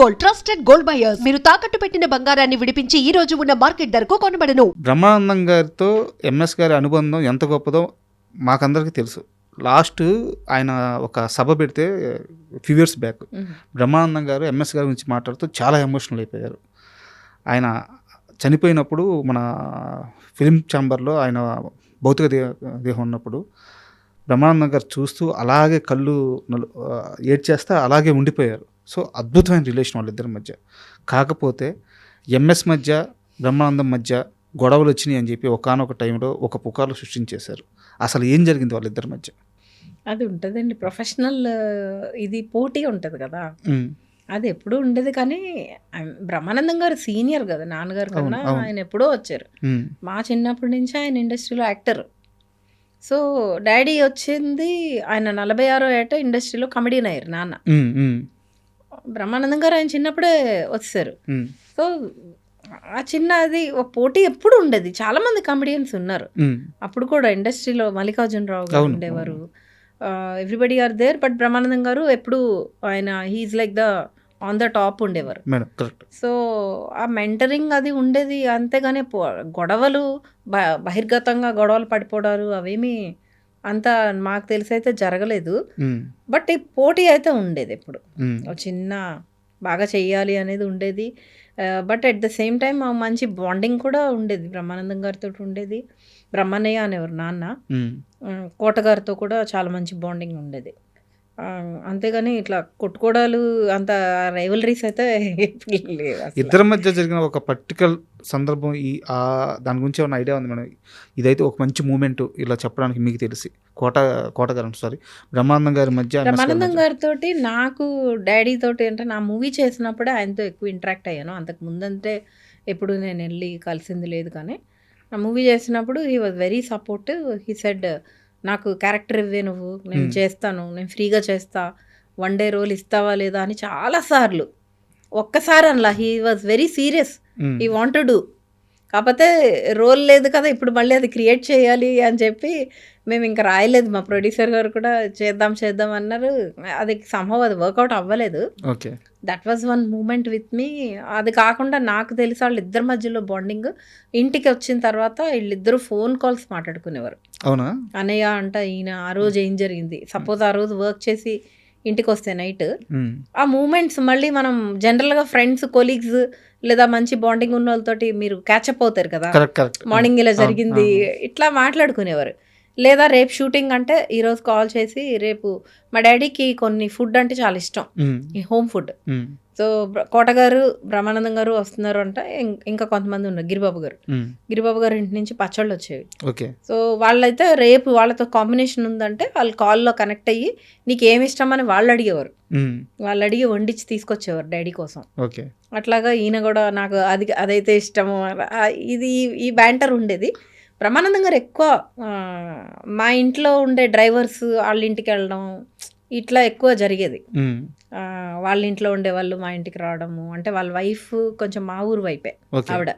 Gold, trusted gold buyers. మీరు తాకట్టు పెట్టిన బంగారాన్ని విడిపించి ఈ రోజు ఉన్న మార్కెట్ ధరకు కొనబడను. బ్రహ్మానందం గారితో ఎంఎస్ గారి అనుబంధం ఎంత గొప్పదో మాకందరికీ తెలుసు. లాస్ట్ ఆయన ఒక సభ పెడితే ఫ్యూ ఇయర్స్ బ్యాక్ బ్రహ్మానందం గారు ఎంఎస్ గారి గురించి మాట్లాడుతూ చాలా ఎమోషనల్ అయిపోయారు. ఆయన చనిపోయినప్పుడు మన ఫిలిం ఛాంబర్లో ఆయన భౌతిక దేహం ఉన్నప్పుడు బ్రహ్మానందం గారు చూస్తూ అలాగే కళ్ళు ఏడ్చేస్తే అలాగే ఉండిపోయారు. సో అద్భుతమైన రిలేషన్ వాళ్ళిద్దరి మధ్య. కాకపోతే ఎంఎస్ మధ్య బ్రహ్మానందం మధ్య గొడవలు వచ్చినాయి అని చెప్పి ఒకానొక టైంలో ఒక పుకార్లు సృష్టించేశారు. అసలు ఏం జరిగింది వాళ్ళిద్దరి మధ్య? అది ఉంటుందండి, ప్రొఫెషనల్ ఇది పోటీ ఉంటుంది కదా, అది ఎప్పుడూ ఉండేది. కానీ బ్రహ్మానందం గారు సీనియర్ కదా నాన్నగారు కన్నా, ఆయన ఎప్పుడో వచ్చారు. మా చిన్నప్పటి నుంచి ఆయన ఇండస్ట్రీలో యాక్టర్. సో డాడీ వచ్చింది ఆయన 46వ ఏట ఇండస్ట్రీలో కమెడియన్ అయ్యారు నాన్న. బ్రహ్మానందం గారు ఆయన చిన్నప్పుడే వచ్చారు. సో ఆ చిన్న అది ఒక పోటీ ఎప్పుడు ఉండేది. చాలా మంది కమెడియన్స్ ఉన్నారు అప్పుడు కూడా ఇండస్ట్రీలో. మల్లికార్జునరావు గారు ఉండేవారు, everybody are there. But Brahmanandam గారు ఎప్పుడు ఆయన he's like the on the top ఉండేవారు. సో ఆ మెంటరింగ్ అది ఉండేది. అంతేగాని గొడవలు బహిర్గతంగా గొడవలు పడిపోవడాలు అవేమీ అంత మాకు తెలిసి అయితే జరగలేదు. బట్ ఈ పోటీ అయితే ఉండేది ఎప్పుడు. చిన్న బాగా చెయ్యాలి అనేది ఉండేది. But at the same time మంచి బాండింగ్ కూడా ఉండేది. బ్రహ్మానందం గారితో ఉండేది. బ్రహ్మన్నయ్య అనేవారు నాన్న. కోట గారితో కూడా చాలా మంచి బాండింగ్ ఉండేది. అంతేగాని ఇట్లా కొట్టుకోవడాలు అంత రైవలరీస్ అయితే ఇద్దరి మధ్య జరిగిన ఒక పర్టికులర్ సందర్భం దాని గురించి ఏమైనా ఐడియా ఉంది మేడం? ఇదైతే ఒక మంచి మూమెంట్ ఇలా చెప్పడానికి మీకు తెలిసి. కోట గారు సారీ బ్రహ్మానందం గారి మధ్య. బ్రహ్మానందం గారితో నాకు డాడీ తోటి అంటే నా మూవీ చేసినప్పుడే ఆయనతో ఎక్కువ ఇంటరాక్ట్ అయ్యాను. అంతకు ముందంటే ఎప్పుడు నేను వెళ్ళి కలిసింది లేదు. కానీ నా మూవీ చేసినప్పుడు he was very supportive. He said నాకు క్యారెక్టర్ ఇవ్వే నువ్వు, నేను చేస్తాను, నేను ఫ్రీగా చేస్తా, 1 డే రోల్ ఇస్తావా లేదా అని చాలాసార్లు. ఒక్కసారి అనలా, he was very serious, he want to do. కాకపోతే రోల్ లేదు కదా ఇప్పుడు మళ్ళీ అది క్రియేట్ చేయాలి అని చెప్పి మేము ఇంకా రాయలేదు. మా ప్రొడ్యూసర్ గారు కూడా చేద్దాం అన్నారు. అది సంభవం అది వర్కౌట్ అవ్వలేదు. That was one moment with me. అది కాకుండా నాకు తెలిసి వాళ్ళిద్దరి మధ్యలో బాండింగ్ ఇంటికి వచ్చిన తర్వాత వీళ్ళిద్దరూ ఫోన్ కాల్స్ మాట్లాడుకునేవారు. అవునా? అనయ్య అంట ఈయన ఆ రోజు ఏం జరిగింది, సపోజ్ ఆ రోజు వర్క్ చేసి ఇంటికి వస్తే నైట్ ఆ మూమెంట్స్ మళ్ళీ మనం జనరల్గా ఫ్రెండ్స్ కొలీగ్స్ లేదా మంచి బాండింగ్ ఉన్న వాళ్ళతోటి మీరు క్యాచప్ అవుతారు కదా, మార్నింగ్ ఇలా జరిగింది ఇట్లా మాట్లాడుకునేవారు. లేదా రేపు షూటింగ్ అంటే ఈరోజు కాల్ చేసి రేపు మా డాడీకి కొన్ని ఫుడ్ అంటే చాలా ఇష్టం, ఈ హోమ్ ఫుడ్. సో కోట గారు బ్రహ్మానందం గారు వస్తున్నారు అంటే ఇంకా కొంతమంది ఉన్నారు, గిరిబాబు గారు ఇంటి నుంచి పచ్చళ్ళు వచ్చేవి. సో వాళ్ళైతే రేపు వాళ్ళతో కాంబినేషన్ ఉందంటే వాళ్ళు కాల్లో కనెక్ట్ అయ్యి నీకు ఏమి ఇష్టం అని వాళ్ళు అడిగేవారు. వాళ్ళు అడిగి వండించి తీసుకొచ్చేవారు డాడీ కోసం. అట్లాగా ఈయన కూడా నాకు అదైతే ఇష్టము, ఇది ఈ బ్యాంటర్ ఉండేది. బ్రహ్మానందం గారు ఎక్కువ మా ఇంట్లో ఉండే డ్రైవర్స్ వాళ్ళ ఇంటికి వెళ్ళడం ఇట్లా ఎక్కువ జరిగేది. వాళ్ళ ఇంట్లో ఉండే వాళ్ళు మా ఇంటికి రావడము అంటే వాళ్ళ వైఫ్ కొంచెం మా ఊరు వైపే, ఆవిడ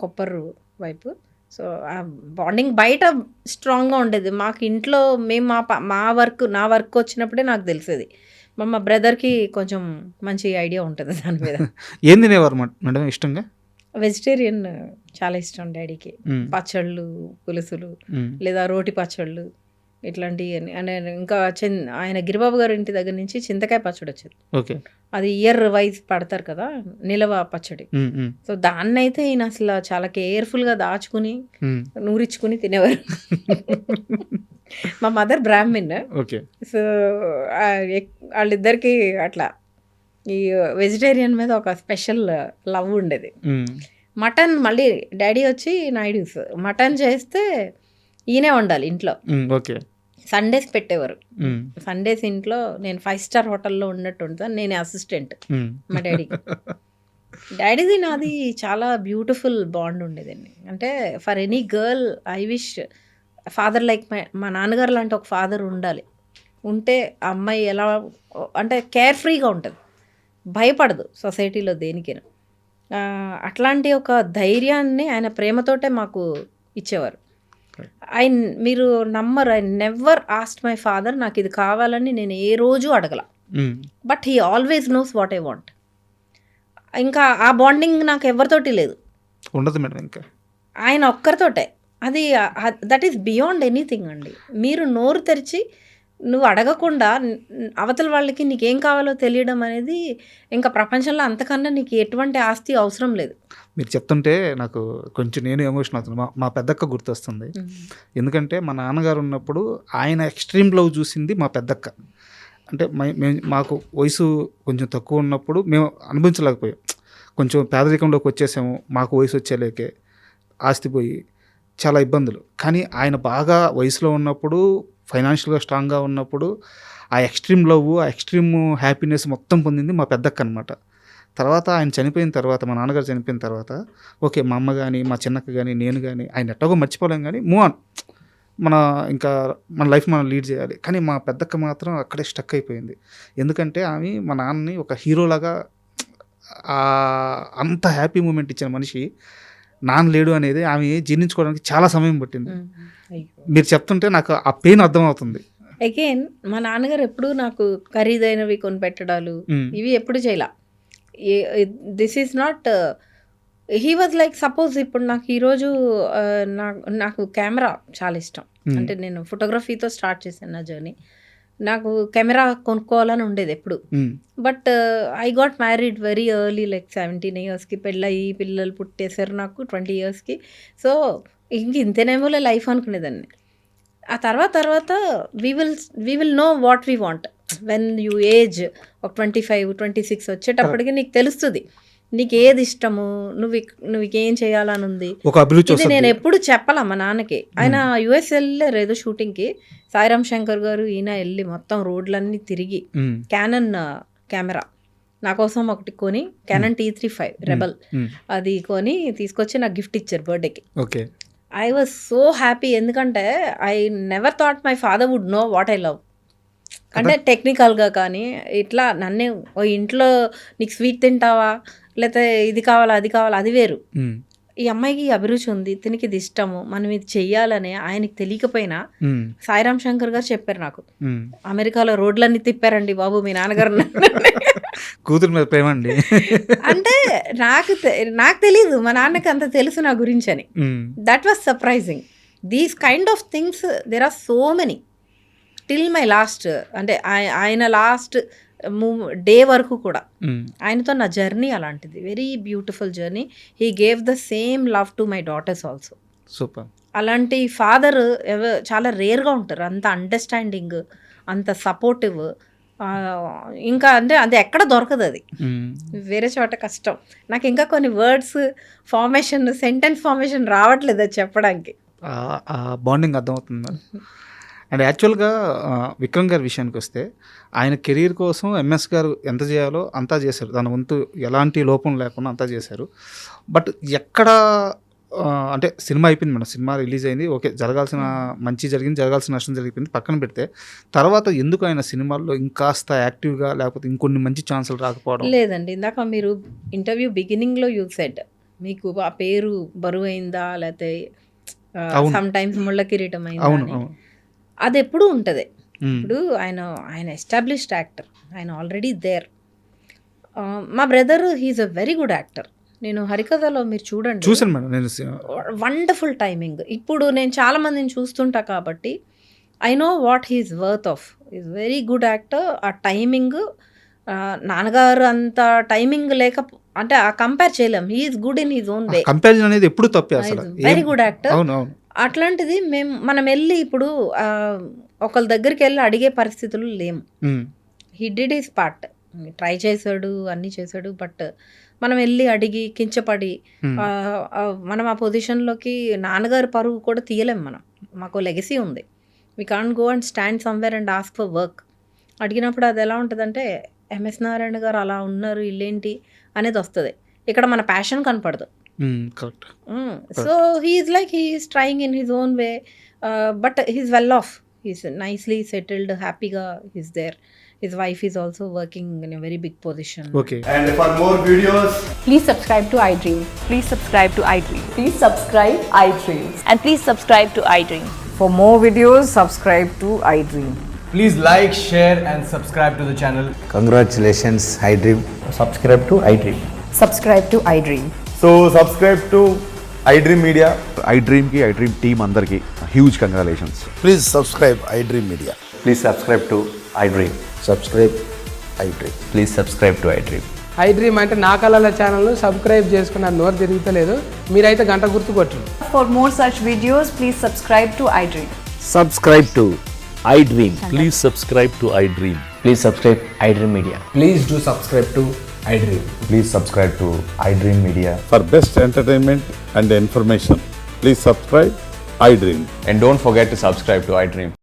కొప్పరు వైపు. సో ఆ బాండింగ్ బయట స్ట్రాంగ్గా ఉండేది. మాకు ఇంట్లో మేము నా వర్క్ వచ్చినప్పుడే నాకు తెలిసేది. మా బ్రదర్కి కొంచెం మంచి ఐడియా ఉంటుంది దాని మీద. ఏం తినేవారు మేడం ఇష్టంగా? వెజిటేరియన్ చాలా ఇష్టం డాడీకి. పచ్చళ్ళు, పులుసులు లేదా రోటి పచ్చళ్ళు ఇట్లాంటివి. ఇంకా ఆయన గిరిబాబు గారి ఇంటి దగ్గర నుంచి చింతకాయ పచ్చడి వచ్చేది. అది ఇయర్ వైజ్ పడతారు కదా, నిలవ పచ్చడి. సో దాన్ని అయితే ఈయన అసలు చాలా కేర్ఫుల్గా దాచుకుని నూరించుకుని తినేవారు. మా మదర్ బ్రాహ్మిన్. సో వాళ్ళిద్దరికి అట్లా ఈ వెజిటేరియన్ మీద ఒక స్పెషల్ లవ్ ఉండేది. మటన్ మళ్ళీ డాడీ వచ్చి నాయుడుస్ మటన్ చేస్తే ఈయనే వండాలి ఇంట్లో. సండేస్ పెట్టేవారు. సండేస్ ఇంట్లో నేను 5 స్టార్ హోటల్లో ఉన్నట్టు ఉంటాను, నేనే అసిస్టెంట్ మా డాడీకి. డాడీది నాది చాలా బ్యూటిఫుల్ బాండ్ ఉండేదండి. అంటే for any girl I wish father like మా నాన్నగారు లాంటి ఒక ఫాదర్ ఉండాలి. ఉంటే ఆ అమ్మాయి ఎలా అంటే కేర్ ఫ్రీగా ఉంటుంది, భయపడదు సొసైటీలో దేనికైనా. అట్లాంటి ఒక ధైర్యాన్ని ఆయన ప్రేమతోటే మాకు ఇచ్చేవారు. మీరు నమ్మరు, I never asked my father నాకు ఇది కావాలని నేను ఏ రోజు అడగల. But he always knows what I want. ఇంకా ఆ బాండింగ్ నాకు ఎవరితోటి లేదు, ఉండదు మేడం ఇంకా. ఆయన ఒక్కరితోటే. అది దట్ ఈస్ బియాండ్ ఎనీథింగ్ అండి. మీరు నోరు తెరిచి నువ్వు అడగకుండా అవతల వాళ్ళకి నీకేం కావాలో తెలియడం అనేది ఇంకా ప్రపంచంలో అంతకన్నా నీకు ఎటువంటి ఆస్తి అవసరం లేదు. మీరు చెప్తుంటే నాకు కొంచెం నేను ఎమోషన్ అవుతుంది. మా పెద్దక్క గుర్తొస్తుంది. ఎందుకంటే మా నాన్నగారు ఉన్నప్పుడు ఆయన ఎక్స్ట్రీమ్ లవ్ చూసింది మా పెద్దక్క. అంటే మాకు వయసు కొంచెం తక్కువ ఉన్నప్పుడు మేము అనుభవించలేకపోయాం. కొంచెం పేదరికంలోకి వచ్చేసాము, మాకు వయసు వచ్చేలేకే ఆస్తి పోయి చాలా ఇబ్బందులు. కానీ ఆయన బాగా వయసులో ఉన్నప్పుడు, ఫైనాన్షియల్గా స్ట్రాంగ్గా ఉన్నప్పుడు ఆ ఎక్స్ట్రీమ్ లవ్, ఆ ఎక్స్ట్రీమ్ హ్యాపీనెస్ మొత్తం పొందింది మా పెద్దక్క అనమాట. తర్వాత ఆయన చనిపోయిన తర్వాత, మా నాన్నగారు చనిపోయిన తర్వాత ఓకే, మా అమ్మ కానీ మా చిన్నక్క కానీ నేను కానీ ఆయన ఎట్టగో మర్చిపోలేం, కానీ మూవ్ ఆన్, మన లైఫ్ మనం లీడ్ చేయాలి. కానీ మా పెద్దక్క మాత్రం అక్కడే స్టక్ అయిపోయింది. ఎందుకంటే ఆమె మా నాన్నని ఒక హీరోలాగా అంత హ్యాపీ మూమెంట్ ఇచ్చిన మనిషి నాన్న లేడు అనేది ఆమె జీర్ణించుకోవడానికి చాలా సమయం పట్టింది. మీరు చెప్తుంటే నాకు ఆ పెయిన్ అర్థమవుతుంది. అగైన్ మా నాన్నగారు ఎప్పుడు నాకు ఖరీదైనవి కొనిపెట్టడాలు ఇవి ఎప్పుడు చేయాల. This is not, he was like, suppose ఇప్పుడు నాకు ఈరోజు నాకు కెమెరా చాలా ఇష్టం. అంటే నేను ఫోటోగ్రఫీతో స్టార్ట్ చేశాను నా జర్నీ. నాకు కెమెరా కొనుక్కోవాలని ఉండేది ఎప్పుడు. But I got married very early, like 17 yearsకి పెళ్ళయి పిల్లలు పుట్టేశారు నాకు 20 yearsకి. సో ఇంతేనేమోలే లైఫ్ అనుకునేదాన్ని. ఆ తర్వాత we will know what we want when you age ఒక 25-26 వచ్చేటప్పటికి నీకు తెలుస్తుంది నీకు ఏది ఇష్టము, నువ్వు ఏం చేయాలని ఉంది. ఇది నేను ఎప్పుడు చెప్పాలా మా నాన్నకి. ఆయన యుఎస్ వెళ్ళారు ఏదో షూటింగ్కి, సాయిరామ్ శంకర్ గారు ఈయన వెళ్ళి మొత్తం రోడ్లన్నీ తిరిగి క్యానన్ కెమెరా నా కోసం ఒకటి కొని, క్యానన్ T35 రెబల్ అది కొని తీసుకొచ్చి నాకు గిఫ్ట్ ఇచ్చారు బర్త్డేకి. ఐ వాజ్ సో హ్యాపీ, ఎందుకంటే I never thought my father would know what I love. అంటే టెక్నికల్గా కానీ ఇట్లా నన్నే ఇంట్లో నీకు స్వీట్ తింటావా, లేకపోతే ఇది కావాలా అది కావాలా, అది వేరు. ఈ అమ్మాయికి అభిరుచి ఉంది, తినికి ఇది ఇష్టము, మనం ఇది చెయ్యాలని ఆయనకి తెలియకపోయినా సాయిరామ్ శంకర్ గారు చెప్పారు నాకు. అమెరికాలో రోడ్లన్నీ తిప్పారండి బాబు మీ నాన్నగారు. కూతురు మీద ప్రేమ అండి. అంటే నాకు తెలీదు మా నాన్నకి అంత తెలుసు నా గురించి అని. That was surprising. These kind of things there are so many till my last. అంటే ఆయన లాస్ట్ డే వరకు కూడా ఆయనతో నా జర్నీ అలాంటిది, very beautiful journey. He gave the same love to my daughters also. Super. అలాంటి ఫాదర్ చాలా రేర్గా ఉంటారు, అంత అండర్స్టాండింగ్, అంత సపోర్టివ్. ఇంకా అంటే అది ఎక్కడ దొరకదు, అది వేరే చోట కష్టం. నాకు ఇంకా కొన్ని వర్డ్స్ ఫార్మేషన్, సెంటెన్స్ ఫార్మేషన్ రావట్లేదు అది చెప్పడానికి. బాండింగ్ అర్థమవుతుంది. అండ్ యాక్చువల్గా విక్రమ్ గారి విషయానికి వస్తే ఆయన కెరీర్ కోసం ఎంఎస్ గారు ఎంత చేయాలో అంతా చేశారు, దాని వంతు ఎలాంటి లోపం లేకుండా అంతా చేశారు. బట్ ఎక్కడ అంటే సినిమా అయిపోయింది మేడం, సినిమా రిలీజ్ అయింది, ఓకే, జరగాల్సిన మంచి జరిగింది, జరగాల్సిన నష్టం జరిగిపోయింది, పక్కన పెడితే తర్వాత ఎందుకు ఆయన సినిమాల్లో ఇంకాస్త యాక్టివ్గా, లేకపోతే ఇంకొన్ని మంచి ఛాన్సులు రాకపోవడం? లేదండి, ఇందాక మీరు ఇంటర్వ్యూ బిగినింగ్లో యూ సెడ్ మీకు ఆ పేరు బరువు అయిందా, లేకపోతే సమ్ టైమ్స్ ముళ్ళ కిరీటం అయిందా, అది ఎప్పుడూ ఉంటుంది. ఇప్పుడు ఆయన ఎస్టాబ్లిష్డ్ యాక్టర్, ఆయన ఆల్రెడీ దేర్. మా brother he's a very good actor. నేను హరికథలో మీరు చూడండి, చూసాను మేడం, నేను వండర్ఫుల్ టైమింగ్. ఇప్పుడు నేను చాలా మందిని చూస్తుంటా కాబట్టి I know what he's worth of. Is very good actor. ఆ టైమింగ్, నాన్నగారు అంత టైమింగ్ లేక అంటే ఆ కంపేర్ చేయలేం. He's good in his own way. Comparison అనేది ఎప్పుడు తప్పే అసలు. Very good actor. అట్లాంటిది మనం వెళ్ళి ఇప్పుడు ఒకళ్ళ దగ్గరికి వెళ్ళి అడిగే పరిస్థితులు లేము. He did his part, try చేశాడు, అన్నీ చేశాడు. బట్ మనం వెళ్ళి అడిగి కించపడి మనం ఆ పొజిషన్లోకి నాన్నగారి పరువు కూడా తీయలేం. మాకు లెగసీ ఉంది. We can't go and stand somewhere and ask for work. అడిగినప్పుడు అది ఎలా ఉంటుందంటే ఎంఎస్ నారాయణ గారు అలా ఉన్నారు, ఇల్లేంటి అనేది వస్తుంది. ఇక్కడ మన ప్యాషన్ కనపడదు. So he's like he's trying in his own way, but he's well off, he's nicely settled, హ్యాపీగా he's there. His wife is also working in a very big position. Okay. And for more videos, please subscribe to iDream. Please subscribe to iDream. Please subscribe iDream. And please subscribe to iDream. For more videos, subscribe to iDream. please like, share and subscribe to the channel. Congratulations, iDream. Subscribe to iDream. Subscribe to iDream. So subscribe to iDream Media. iDream కి iDream team అందరికి huge congratulations. Please subscribe iDream Media. Please subscribe to iDream. Subscribe iDream. Please subscribe to iDream. iDream అంటే నా కళల channel subscribe చేసుకున్న నోరు తిరుగుతలేదు, మీరైతే గంట గుర్తు కొట్టండి. For more such videos, please subscribe to iDream. Subscribe to iDream. Please subscribe to iDream. Please subscribe iDream Media. Please do subscribe to iDream. Please subscribe to iDream Media. For best entertainment and information, please subscribe iDream. And don't forget to subscribe to iDream.